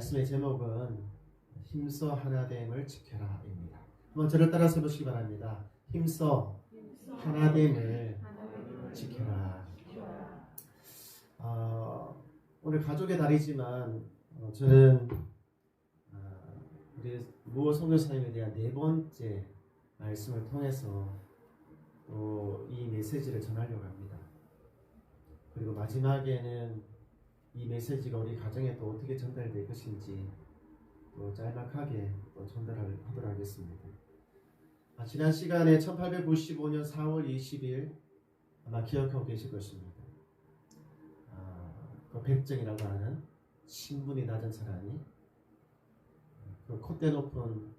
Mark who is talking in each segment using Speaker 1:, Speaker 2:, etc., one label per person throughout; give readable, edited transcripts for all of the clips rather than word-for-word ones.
Speaker 1: 말씀의 제목은 힘써 하나됨을 지켜라입니다. 한번 저를 따라서 보시기 바랍니다. 힘써 하나됨을 지켜라. 오늘 가족의 달이지만 저는 우리 무호 선교사님에 대한 네 번째 말씀을 통해서 이 메시지를 전하려고 합니다. 그리고 마지막에는 이 메시지가 우리 가정에 또 어떻게 전달될 것인지 또 짤막하게 또 전달하도록 하겠습니다. 지난 시간에 1895년 4월 20일 아마 기억하고 계실 것입니다. 그 백정이라고 하는 신분이 낮은 사람이 그 콧대 높은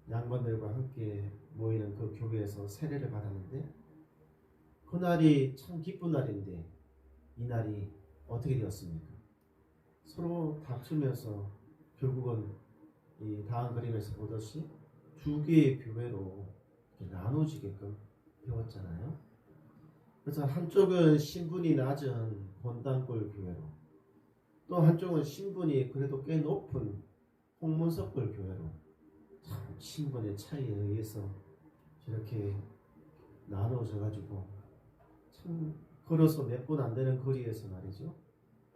Speaker 1: 양반들과 함께 모이는 그 교회에서 세례를 받았는데, 그날이 참 기쁜 날인데 이 날이 어떻게 되었습니까? 서로 다투면서 결국은 이 다음 그림에서 보듯이 두 개의 교회로 나눠지게끔 되었잖아요. 그래서 한쪽은 신분이 낮은 본당골 교회로, 또 한쪽은 신분이 그래도 꽤 높은 홍문석골 교회로, 참 신분의 차이에 의해서 저렇게 나눠져 가지고 참 걸어서 몇 분 안 되는 거리에서 말이죠,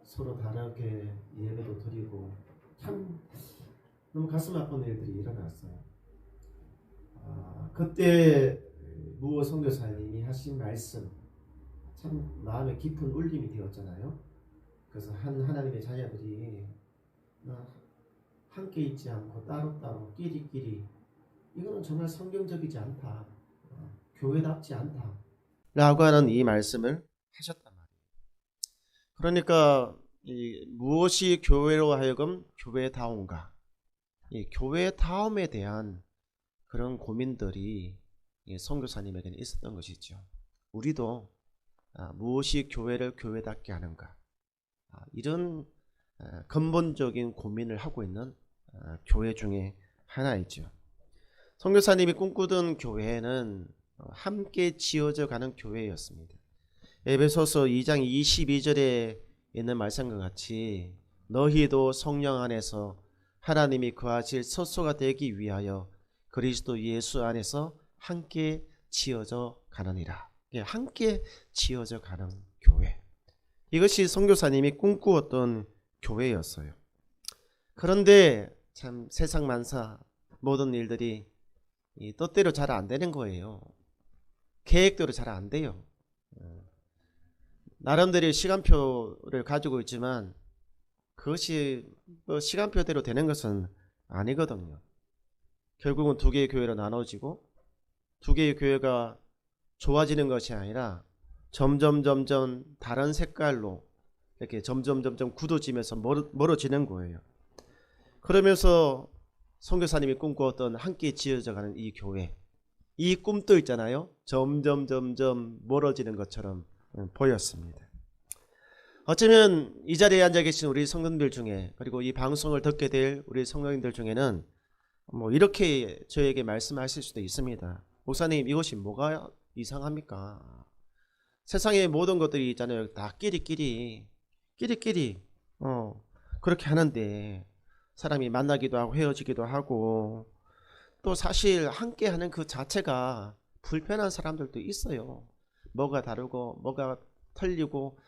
Speaker 1: 서로 다르게 예배도 드리고 참 너무 가슴 아픈 일들이 일어났어요. 그때 무호 선교사님이 하신 말씀 참 마음에 깊은 울림이 되었잖아요. 그래서 하나님의 자녀들이 함께 있지 않고 따로따로 끼리끼리, 이거는 정말 성경적이지 않다, 교회답지 않다 라고 하는 이 말씀을 하셨단 말이에요. 그러니까 무엇이 교회로 하여금 교회다운가, 이 교회다움에 대한 그런 고민들이 선교사님에게는 있었던 것이죠. 우리도 무엇이 교회를 교회답게 하는가, 이런 근본적인 고민을 하고 있는 교회 중에 하나이죠. 선교사님이 꿈꾸던 교회는 함께 지어져 가는 교회였습니다. 에베소서 2장 22절에 있는 말씀과 같이 너희도 성령 안에서 하나님이 거하실 처소가 되기 위하여 그리스도 예수 안에서 함께 지어져 가느니라. 함께 지어져 가는 교회, 이것이 선교사님이 꿈꾸었던 교회였어요. 그런데 참 세상 만사 모든 일들이 뜻대로 잘 안 되는 거예요. 계획대로 잘 안 돼요. 나름대로 시간표를 가지고 있지만 그것이 시간표대로 되는 것은 아니거든요. 결국은 두 개의 교회로 나눠지고 두 개의 교회가 좋아지는 것이 아니라 점점 다른 색깔로 이렇게 점점 굳어지면서 멀어지는 거예요. 그러면서 선교사님이 꿈꾸었던 함께 지어져가는 이 교회, 이 꿈도 있잖아요, 점점 멀어지는 것처럼 보였습니다. 어쩌면 이 자리에 앉아 계신 우리 성도님들 중에, 그리고 이 방송을 듣게 될 우리 성도님들 중에는 이렇게 저에게 말씀하실 수도 있습니다. 목사님, 이것이 뭐가 이상합니까? 세상의 모든 것들이 있잖아요, 다 끼리끼리 그렇게 하는데 사람이 만나기도 하고 헤어지기도 하고, 또 사실 함께 하는 그 자체가 불편한 사람들도 있어요. 뭐가 다르고 뭐가 틀리고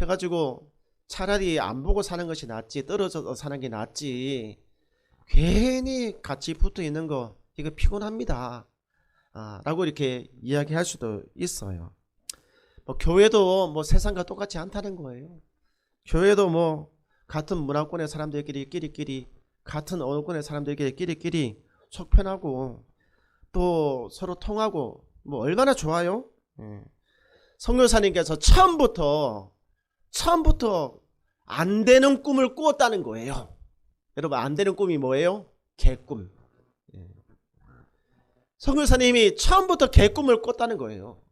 Speaker 1: 해가지고 차라리 안 보고 사는 것이 낫지, 떨어져서 사는 게 낫지, 괜히 같이 붙어 있는 거 이거 피곤합니다 라고 이렇게 이야기할 수도 있어요. 교회도 세상과 똑같지 않다는 거예요. 교회도 같은 문화권의 사람들끼리 끼리끼리, 같은 언어권의 사람들끼리 끼리끼리 속편하고 또 서로 통하고 얼마나 좋아요. 선교사님께서 처음부터 안 되는 꿈을 꾸었다는 거예요. 여러분, 안 되는 꿈이 뭐예요? 개꿈. 선교사님이 처음부터 개꿈을 꿨다는 거예요.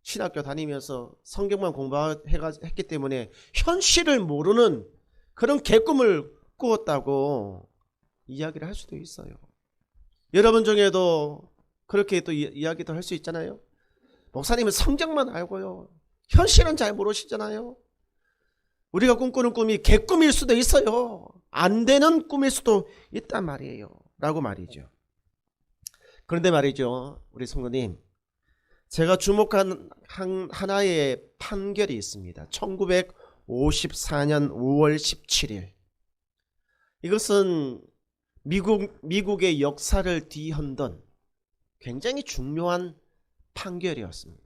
Speaker 1: 신학교 다니면서 성경만 공부했기 때문에 현실을 모르는 그런 개꿈을 꾸었다고 이야기를 할 수도 있어요. 여러분 중에도 그렇게 또 이야기도 할 수 있잖아요. 목사님은 성경만 알고요, 현실은 잘 모르시잖아요. 우리가 꿈꾸는 꿈이 개꿈일 수도 있어요. 안 되는 꿈일 수도 있단 말이에요. 라고 말이죠. 그런데 말이죠. 우리 성도님, 제가 주목한 하나의 판결이 있습니다. 1954년 5월 17일. 이것은 미국의 역사를 뒤흔든 굉장히 중요한 판결이었습니다.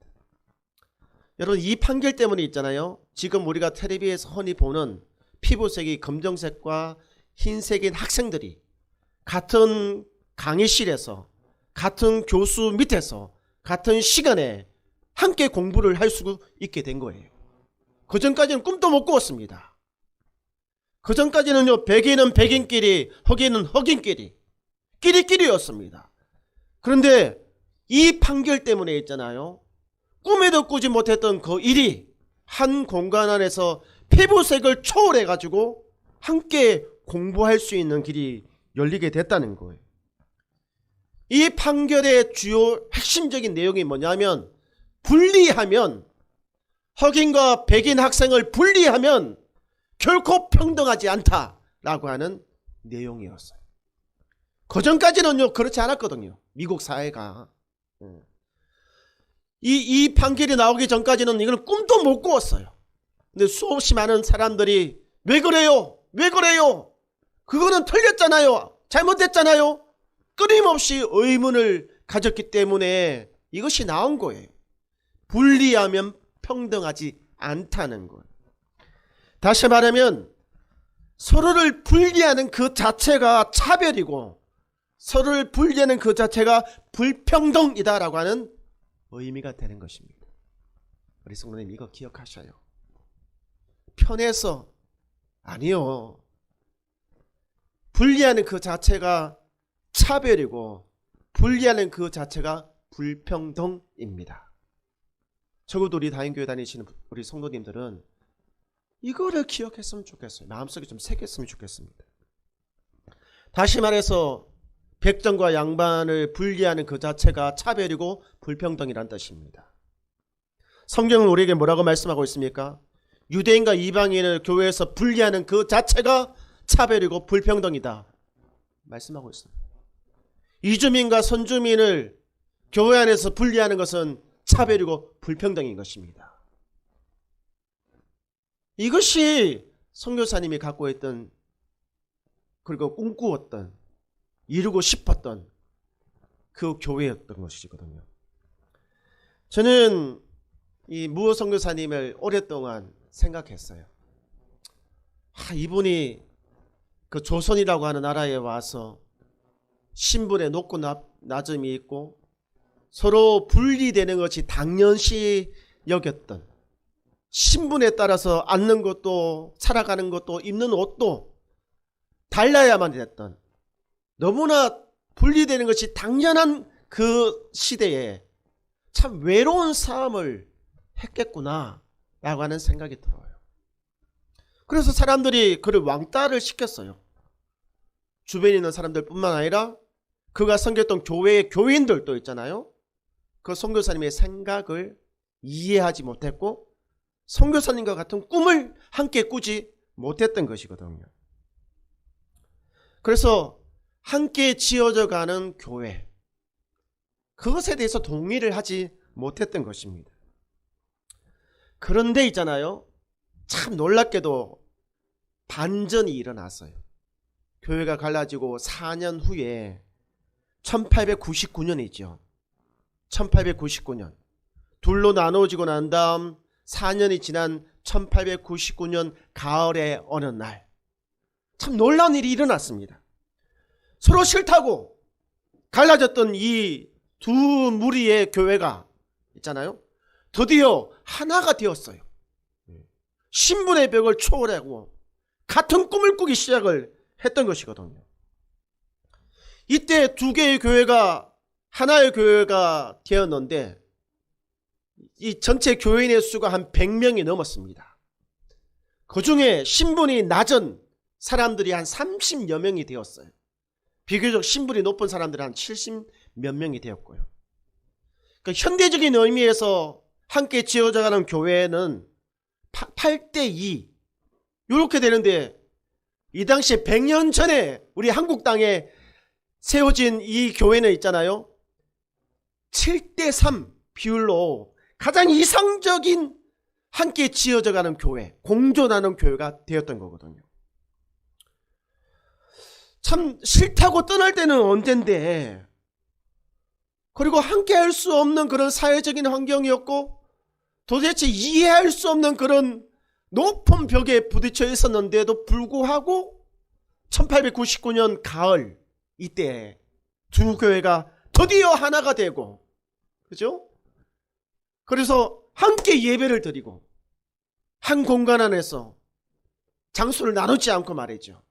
Speaker 1: 여러분, 이 판결 때문에 있잖아요. 지금 우리가 텔레비에서 흔히 보는 피부색이 검정색과 흰색인 학생들이 같은 강의실에서 같은 교수 밑에서 같은 시간에 함께 공부를 할 수 있게 된 거예요. 그전까지는 꿈도 못 꾸었습니다. 그전까지는요, 백인은 백인끼리, 흑인은 흑인끼리, 끼리끼리였습니다. 그런데 이 판결 때문에 있잖아요. 꿈에도 꾸지 못했던 그 일이 한 공간 안에서 피부색을 초월해가지고 함께 공부할 수 있는 길이 열리게 됐다는 거예요. 이 판결의 주요 핵심적인 내용이 뭐냐면, 분리하면, 흑인과 백인 학생을 분리하면 결코 평등하지 않다라고 하는 내용이었어요. 그전까지는요, 그렇지 않았거든요. 미국 사회가. 이 판결이 나오기 전까지는 이걸 꿈도 못 꾸었어요. 근데 수없이 많은 사람들이 왜 그래요? 왜 그래요? 그거는 틀렸잖아요. 잘못됐잖아요. 끊임없이 의문을 가졌기 때문에 이것이 나온 거예요. 분리하면 평등하지 않다는 거예요. 다시 말하면 서로를 분리하는 그 자체가 차별이고 서로를 분리하는 그 자체가 불평등이다라고 하는 의미가 되는 것입니다. 우리 성도님, 이거 기억하셔요. 편해서 아니요. 분리하는 그 자체가 차별이고 분리하는 그 자체가 불평등입니다. 적어도 우리 다인교회 다니시는 우리 성도님들은 이거를 기억했으면 좋겠어요. 마음속에 좀 새겼으면 좋겠습니다. 다시 말해서 백정과 양반을 분리하는 그 자체가 차별이고 불평등이란 뜻입니다. 성경은 우리에게 뭐라고 말씀하고 있습니까? 유대인과 이방인을 교회에서 분리하는 그 자체가 차별이고 불평등이다 말씀하고 있습니다. 이주민과 선주민을 교회 안에서 분리하는 것은 차별이고 불평등인 것입니다. 이것이 선교사님이 갖고 있던, 그리고 꿈꾸었던, 이루고 싶었던 그 교회였던 것이거든요. 저는 이 무호 선교사님을 오랫동안 생각했어요. 이분이 그 조선이라고 하는 나라에 와서 신분에 높고 낮음이 있고 서로 분리되는 것이 당연시 여겼던, 신분에 따라서 앉는 것도 살아가는 것도 입는 옷도 달라야만 됐던, 너무나 분리되는 것이 당연한 그 시대에 참 외로운 삶을 했겠구나 라고 하는 생각이 들어요. 그래서 사람들이 그를 왕따를 시켰어요. 주변에 있는 사람들 뿐만 아니라 그가 섬겼던 교회의 교인들도 있잖아요. 그 선교사님의 생각을 이해하지 못했고 선교사님과 같은 꿈을 함께 꾸지 못했던 것이거든요. 그래서 함께 지어져 가는 교회, 그것에 대해서 동의를 하지 못했던 것입니다. 그런데 있잖아요, 참 놀랍게도 반전이 일어났어요. 교회가 갈라지고 4년 후에 1899년이죠. 1899년 둘로 나누어지고 난 다음 4년이 지난 1899년 가을의 어느 날 참 놀라운 일이 일어났습니다. 서로 싫다고 갈라졌던 이 두 무리의 교회가 있잖아요, 드디어 하나가 되었어요. 신분의 벽을 초월하고 같은 꿈을 꾸기 시작을 했던 것이거든요. 이때 두 개의 교회가 하나의 교회가 되었는데 이 전체 교인의 수가 한 100명이 넘었습니다. 그 중에 신분이 낮은 사람들이 한 30여 명이 되었어요. 비교적 신분이 높은 사람들은 한 70몇 명이 되었고요. 그러니까 현대적인 의미에서 함께 지어져가는 교회는 8대2 이렇게 되는데 이 당시 100년 전에 우리 한국 땅에 세워진 이 교회는 있잖아요. 7대3 비율로 가장 이상적인 함께 지어져가는 교회, 공존하는 교회가 되었던 거거든요. 참 싫다고 떠날 때는 언젠데, 그리고 함께 할 수 없는 그런 사회적인 환경이었고 도대체 이해할 수 없는 그런 높은 벽에 부딪혀 있었는데도 불구하고 1899년 가을 이때 두 교회가 드디어 하나가 되고, 그죠? 그래서 함께 예배를 드리고 한 공간 안에서 장소를 나누지 않고 말이죠.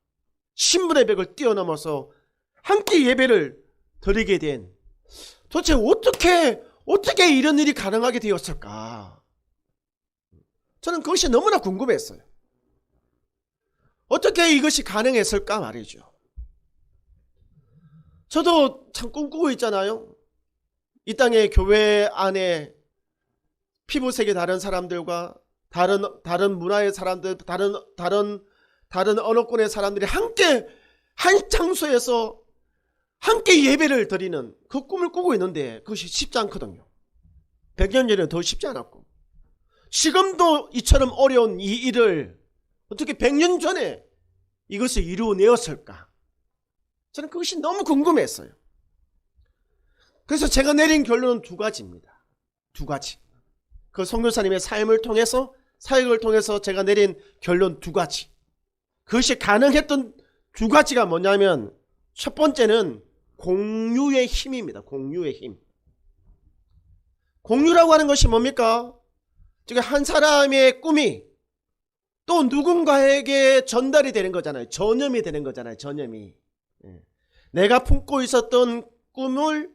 Speaker 1: 신분의 벽을 뛰어넘어서 함께 예배를 드리게 된, 도대체 어떻게 이런 일이 가능하게 되었을까? 저는 그것이 너무나 궁금했어요. 어떻게 이것이 가능했을까 말이죠. 저도 참 꿈꾸고 있잖아요. 이 땅의 교회 안에 피부색이 다른 사람들과 다른 문화의 사람들, 다른 언어권의 사람들이 함께 한 장소에서 함께 예배를 드리는 그 꿈을 꾸고 있는데 그것이 쉽지 않거든요. 100년 전에는 더 쉽지 않았고, 지금도 이처럼 어려운 이 일을 어떻게 100년 전에 이것을 이루어내었을까? 저는 그것이 너무 궁금했어요. 그래서 제가 내린 결론은 두 가지입니다. 두 가지. 그 선교사님의 삶을 통해서, 사역을 통해서 제가 내린 결론 두 가지. 그것이 가능했던 두 가지가 뭐냐면, 첫 번째는 공유의 힘입니다. 공유의 힘. 공유라고 하는 것이 뭡니까? 즉 한 사람의 꿈이 또 누군가에게 전달이 되는 거잖아요. 전염이 되는 거잖아요. 전염이. 내가 품고 있었던 꿈을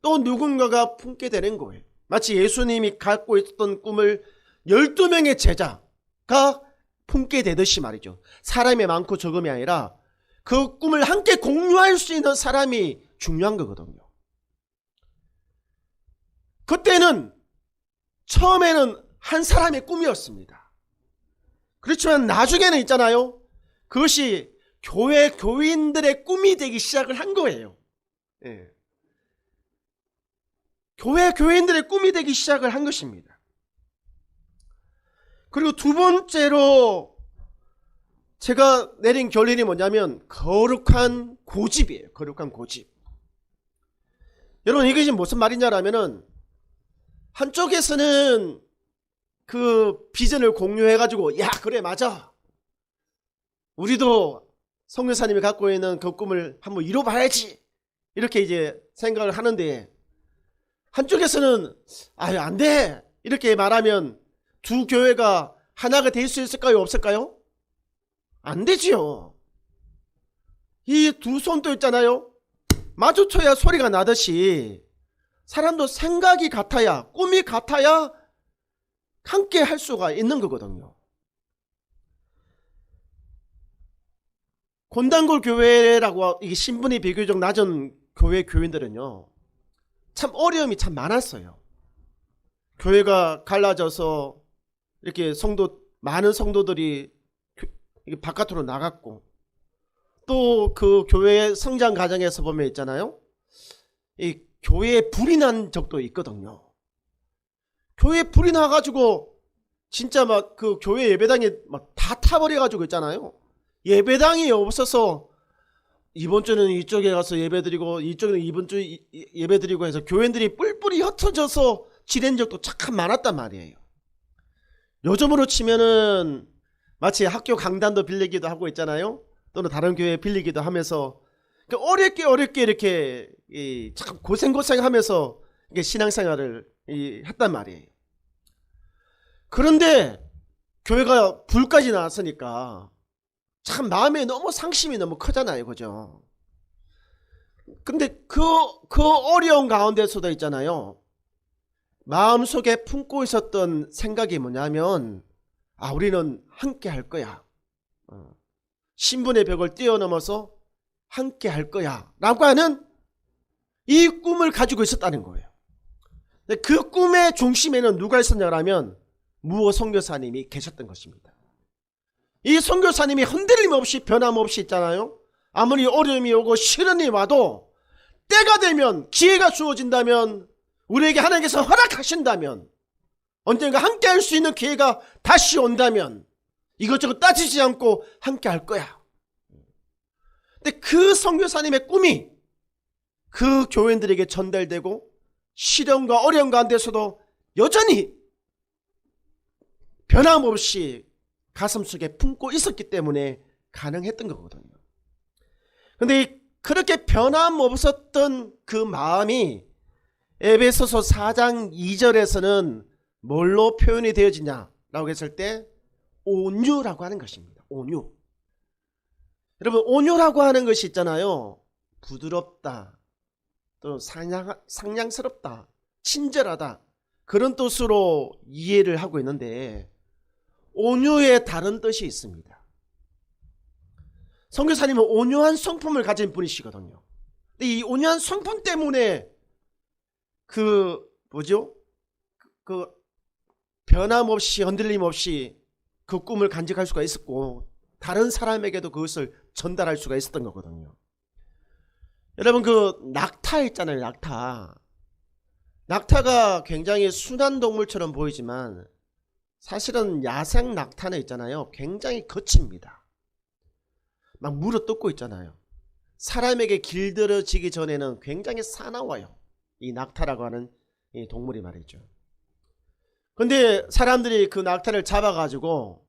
Speaker 1: 또 누군가가 품게 되는 거예요. 마치 예수님이 갖고 있었던 꿈을 12명의 제자가 품게 되듯이 말이죠. 사람이 많고 적음이 아니라 그 꿈을 함께 공유할 수 있는 사람이 중요한 거거든요. 그때는 처음에는 한 사람의 꿈이었습니다. 그렇지만 나중에는 있잖아요. 그것이 교인들의 꿈이 되기 시작을 한 거예요. 예. 교인들의 꿈이 되기 시작을 한 것입니다. 그리고 두 번째로 제가 내린 결론이 뭐냐면 거룩한 고집이에요. 거룩한 고집. 여러분, 이것이 무슨 말이냐라면은, 한쪽에서는 그 비전을 공유해가지고, 야, 그래, 맞아. 우리도 선교사님이 갖고 있는 그 꿈을 한번 이뤄봐야지. 이렇게 이제 생각을 하는데, 한쪽에서는, 아유, 안 돼. 이렇게 말하면 두 교회가 하나가 될 수 있을까요? 없을까요? 안 되지요. 이 두 손도 있잖아요. 마주쳐야 소리가 나듯이 사람도 생각이 같아야, 꿈이 같아야 함께 할 수가 있는 거거든요. 곤단골 교회라고, 이게 신분이 비교적 낮은 교회 교인들은요, 참 어려움이 참 많았어요. 교회가 갈라져서 이렇게 많은 성도들이 바깥으로 나갔고, 또 그 교회의 성장 과정에서 보면 있잖아요. 이 교회에 불이 난 적도 있거든요. 교회에 불이 나가지고 진짜 막 그 교회 예배당이 막 다 타버려가지고 있잖아요. 예배당이 없어서 이번 주는 이쪽에 가서 예배드리고 이쪽에는 이번 주 예배드리고 해서 교인들이 뿔뿔이 흩어져서 지낸 적도 참 많았단 말이에요. 요즘으로 치면은 마치 학교 강단도 빌리기도 하고 있잖아요. 또는 다른 교회 빌리기도 하면서 어렵게 이렇게 참 고생하면서 신앙생활을 했단 말이에요. 그런데 교회가 불까지 나왔으니까 참 마음에 너무 상심이 너무 크잖아요. 그죠? 근데 그 어려운 가운데서도 있잖아요. 마음속에 품고 있었던 생각이 뭐냐면, 아, 우리는 함께 할 거야. 신분의 벽을 뛰어넘어서 함께 할 거야 라고 하는 이 꿈을 가지고 있었다는 거예요. 그 꿈의 중심에는 누가 있었냐면 무호 선교사님이 계셨던 것입니다. 이 선교사님이 흔들림 없이 변함없이 있잖아요. 아무리 어려움이 오고 시련이 와도 때가 되면, 기회가 주어진다면, 우리에게 하나님께서 허락하신다면, 언젠가 함께 할 수 있는 기회가 다시 온다면 이것저것 따지지 않고 함께 할 거야. 근데 그 선교사님의 꿈이 그 교인들에게 전달되고 시련과 어려움 가운데서도 여전히 변함없이 가슴속에 품고 있었기 때문에 가능했던 거거든요. 근데 그렇게 변함없었던 그 마음이 에베소서 4장 2절에서는 뭘로 표현이 되어지냐라고 했을 때 온유라고 하는 것입니다. 온유. 여러분, 온유라고 하는 것이 있잖아요. 부드럽다, 또 상냥스럽다, 친절하다, 그런 뜻으로 이해를 하고 있는데 온유에 다른 뜻이 있습니다. 선교사님은 온유한 성품을 가진 분이시거든요. 근데 이 온유한 성품 때문에 그 변함없이 흔들림 없이 그 꿈을 간직할 수가 있었고 다른 사람에게도 그것을 전달할 수가 있었던 거거든요. 여러분, 그 낙타 있잖아요. 낙타가 굉장히 순한 동물처럼 보이지만 사실은 야생 낙타는 있잖아요. 굉장히 거칩니다. 막 물어뜯고 있잖아요. 사람에게 길들여지기 전에는 굉장히 사나워요. 이 낙타라고 하는 이 동물이 말이죠. 근데 사람들이 그 낙타를 잡아가지고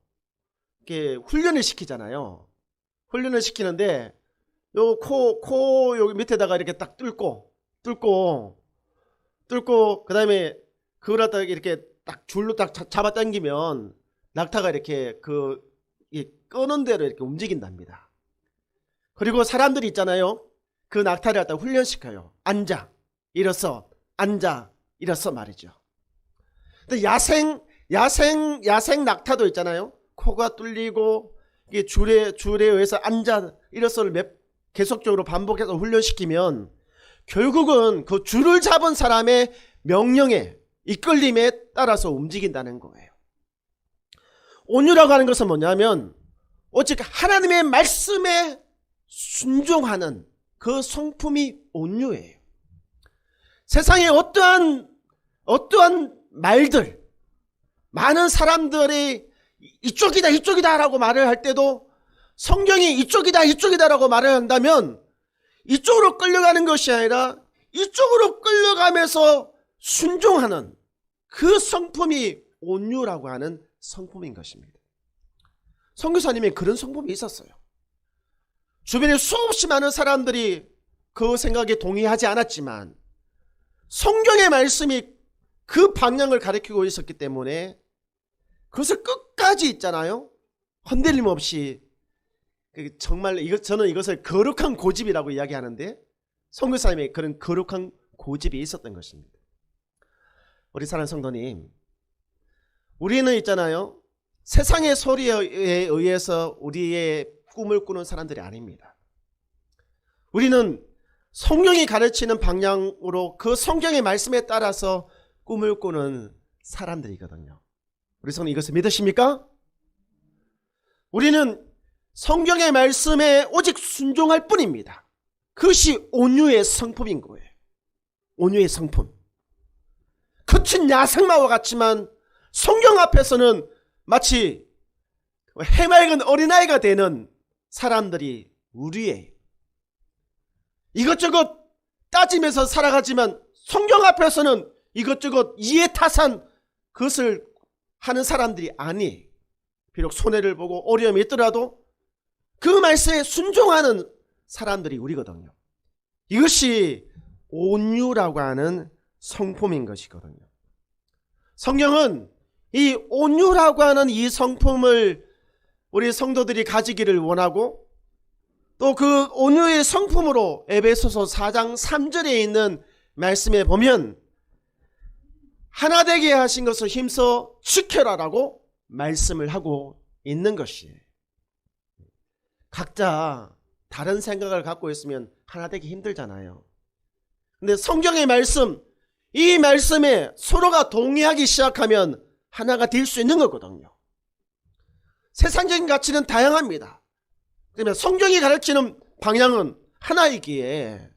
Speaker 1: 이렇게 훈련을 시키잖아요. 훈련을 시키는데 요 코 여기 밑에다가 이렇게 딱 뚫고 그 다음에 그걸 갖다가 이렇게 딱 줄로 딱 잡아 당기면 낙타가 이렇게 끄는 대로 이렇게 움직인답니다. 그리고 사람들이 있잖아요. 그 낙타를 갖다가 훈련시켜요. 앉아, 일어서, 앉아, 일어서 말이죠. 근데 야생 낙타도 있잖아요. 코가 뚫리고 이게 줄에 의해서 앉아, 일어서를 계속적으로 반복해서 훈련시키면 결국은 그 줄을 잡은 사람의 명령에 이끌림에 따라서 움직인다는 거예요. 온유라고 하는 것은 뭐냐면 오직 하나님의 말씀에 순종하는 그 성품이 온유예요. 세상에 어떠한 말들, 많은 사람들이 이쪽이다 라고 말을 할 때도 성경이 이쪽이다 라고 말을 한다면 이쪽으로 끌려가는 것이 아니라 이쪽으로 끌려가면서 순종하는 그 성품이 온유라고 하는 성품인 것입니다. 선교사님이 그런 성품이 있었어요. 주변에 수없이 많은 사람들이 그 생각에 동의하지 않았지만 성경의 말씀이 그 방향을 가리키고 있었기 때문에 그것을 끝까지 있잖아요. 흔들림 없이, 정말 저는 이것을 거룩한 고집이라고 이야기하는데 선교사님의 그런 거룩한 고집이 있었던 것입니다. 우리 사랑하는 성도님, 우리는 있잖아요. 세상의 소리에 의해서 우리의 꿈을 꾸는 사람들이 아닙니다. 우리는 성경이 가르치는 방향으로 그 성경의 말씀에 따라서 꿈을 꾸는 사람들이거든요. 우리 성도 이것을 믿으십니까? 우리는 성경의 말씀에 오직 순종할 뿐입니다. 그것이 온유의 성품인 거예요. 온유의 성품. 거친 야생마와 같지만 성경 앞에서는 마치 해맑은 어린아이가 되는 사람들이 우리예요. 이것저것 따지면서 살아가지만 성경 앞에서는 이것저것 이해타산 그것을 하는 사람들이 아니에요. 비록 손해를 보고 어려움이 있더라도 그 말씀에 순종하는 사람들이 우리거든요. 이것이 온유라고 하는 성품인 것이거든요. 성경은 이 온유라고 하는 이 성품을 우리 성도들이 가지기를 원하고 또 그 온유의 성품으로 에베소서 4장 3절에 있는 말씀에 보면 하나 되게 하신 것을 힘써 지켜라라고 말씀을 하고 있는 것이에요. 각자 다른 생각을 갖고 있으면 하나 되기 힘들잖아요. 근데 성경의 말씀, 이 말씀에 서로가 동의하기 시작하면 하나가 될 수 있는 거거든요. 세상적인 가치는 다양합니다. 그러면 성경이 가르치는 방향은 하나이기에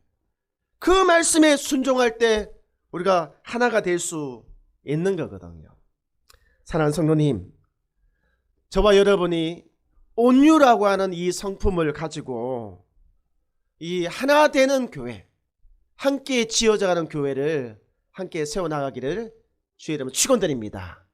Speaker 1: 그 말씀에 순종할 때 우리가 하나가 될 수 있는 거거든요. 사랑하는 성도님, 저와 여러분이 온유라고 하는 이 성품을 가지고 이 하나 되는 교회, 함께 지어져가는 교회를 함께 세워나가기를 주의 이름으로 축원드립니다.